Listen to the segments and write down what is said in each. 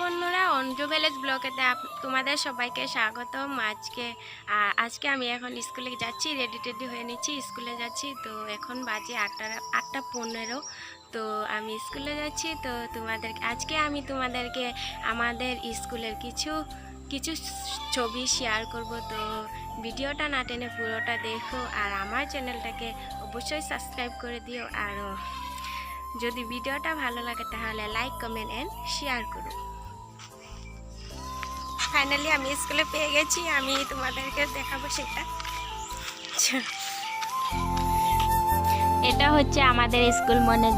বন্ধুরা, অঞ্জু ভিলেজ ব্লগেতে তোমাদের সবাইকে স্বাগতম। আজকে আমি এখন স্কুলে যাচ্ছি, রেডি টেডি হয়ে নিচ্ছি, স্কুলে যাচ্ছি। তো এখন বাজে 8:15। তো আমি স্কুলে যাচ্ছি। তো আজকে আমি তোমাদেরকে আমাদের স্কুলের কিছু কিছু ছবি শেয়ার করব। তো ভিডিওটা না টেনে পুরোটা দেখো, আর আমার চ্যানেলটাকে অবশ্যই সাবস্ক্রাইব করে দিও। আর যদি ভিডিওটা ভালো লাগে তাহলে লাইক, কমেন্ট এন্ড শেয়ার করো। ফাইনালি আমি স্কুলে পেয়ে গেছি, আমি তোমাদেরকে দেখাবো সেটা। এটা হচ্ছে আমাদের স্কুল, মানে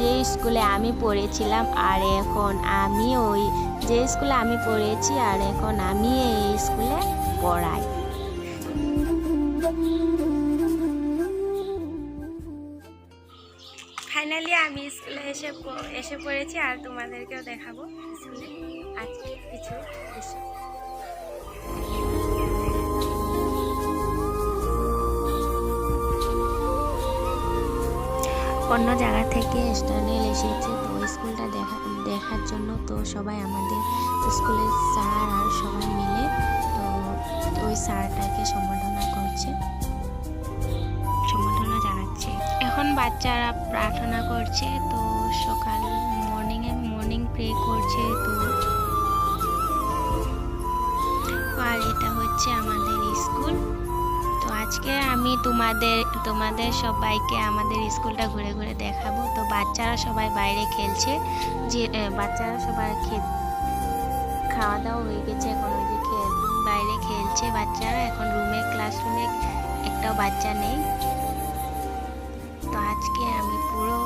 যে স্কুলে আমি পড়েছিলাম। আর এখন আমি যে স্কুলে আমি পড়েছি, আর এখন আমি এই স্কুলে পড়াই। ফাইনালি আমি স্কুলে এসে পড়েছি, আর তোমাদেরকেও দেখাবো স্কুলে আজকে কিছু দৃশ্য। অন্য জায়গা থেকে স্টুডেন্ট এসেছে, তো স্কুলটা দেখার জন্য। তো সবাই আমাদের স্কুলের স্যার আর সবাই মিলে তো ওই স্যারটাকে সম্বোধনা করছে, সম্বোধনা জানাচ্ছে। এখন বাচ্চারা প্রার্থনা করছে, তো সকাল মর্নিং প্রে করছে। তো আর এটা হচ্ছে আমাদের স্কুল। তো আজকে আমি তোমাদের সবাইকে আমাদের স্কুলটা ঘুরে ঘুরে দেখাবো। তো বাচ্চারা সবাই বাইরে খেলছে, যে বাচ্চারা সবাই খাওয়া দাওয়া হয়ে গেছে, এখন ওইদিকে বাইরে খেলছে বাচ্চারা। এখন ক্লাসরুমে একটাও বাচ্চা নেই। তো আজকে আমি পুরো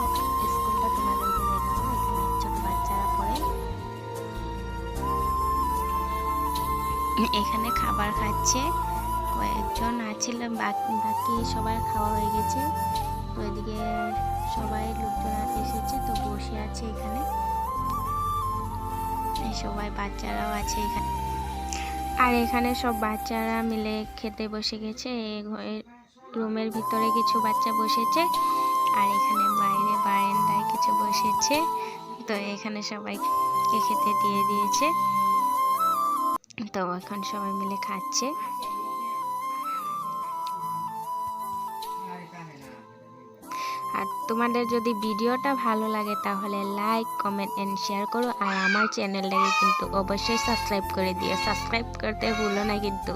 স্কুলটা তোমাদেরকে দেখাবো। এখানে ছোট বাচ্চারা পড়ে, এখানে খাবার খাচ্ছে। কয়েকজন আছিল, বাকি সবার খাওয়া হয়ে গেছে। তো এদিকে সবাই লোকজন এসেছে, তো বসে আছে এখানে। সবাই বাচ্চারাও আছে এখানে, আর এখানে সব বাচ্চারা মিলে খেতে বসে গেছে। রুমের ভিতরে কিছু বাচ্চা বসেছে, আর এখানে বাইরে বারান্দায় কিছু বসেছে। তো এখানে সবাইকে খেতে দিয়ে দিয়েছে, তো এখন সবাই মিলে খাচ্ছে। আর তোমাদের যদি ভিডিওটা ভালো লাগে তাহলে লাইক, কমেন্ট এন্ড শেয়ার করো। আর আমার চ্যানেলটাকে কিন্তু অবশ্যই সাবস্ক্রাইব করে দিও, সাবস্ক্রাইব করতে ভুলো না। কিন্তু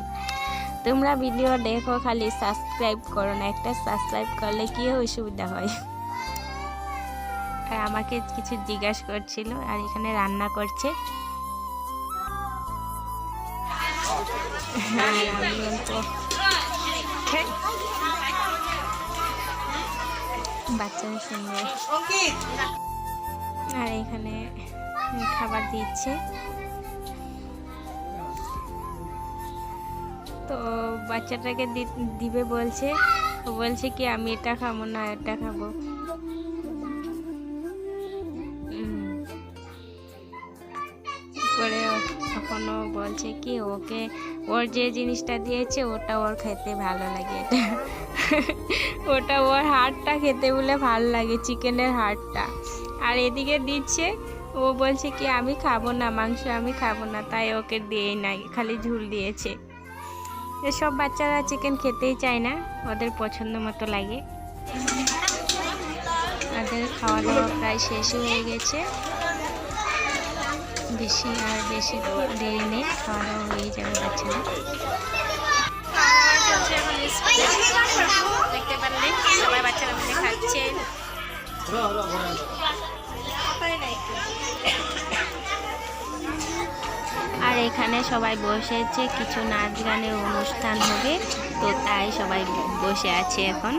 তোমরা ভিডিও দেখো, খালি সাবস্ক্রাইব করো না। একটা সাবস্ক্রাইব করলে কি অসুবিধা হয়। আর আমাকে কিছু জিজ্ঞাসা করছিল। আর এখানে রান্না করছে। বাচ্চাদের সঙ্গে, আর এখানে খাবার দিচ্ছে। তো বাচ্চাটাকে দিবে বলছে কি আমি এটা খাবো না, এটা খাবো। পরে এখনো বলছে কি ওর যে জিনিসটা দিয়েছে ওটা ওর খেতে ভালো লাগে, ওটা ওর হাড়টা খেতে বলে ভালো লাগে, চিকেনের হাড়টা। আর এদিকে দিচ্ছে, ও বলছে কি আমি খাবো না মাংস, আমি খাবো না, তাই ওকে দিয়ে নাই, খালি ঝুল দিয়েছে। এসব বাচ্চারা চিকেন খেতেই চায় না, ওদের পছন্দ মতো লাগে। ওদের খাওয়া দাওয়া প্রায় শেষ হয়ে গেছে, বেশি দেরি নেই, খাওয়া দাওয়া হয়ে যাবে বাচ্চারা। দেখতে পারলে সবাই বাচ্চারা মিলে খাচ্ছে। আর এখানে সবাই বসেছে, কিছু নাচ গানের অনুষ্ঠান হবে, তো তাই সবাই বসে আছে এখন।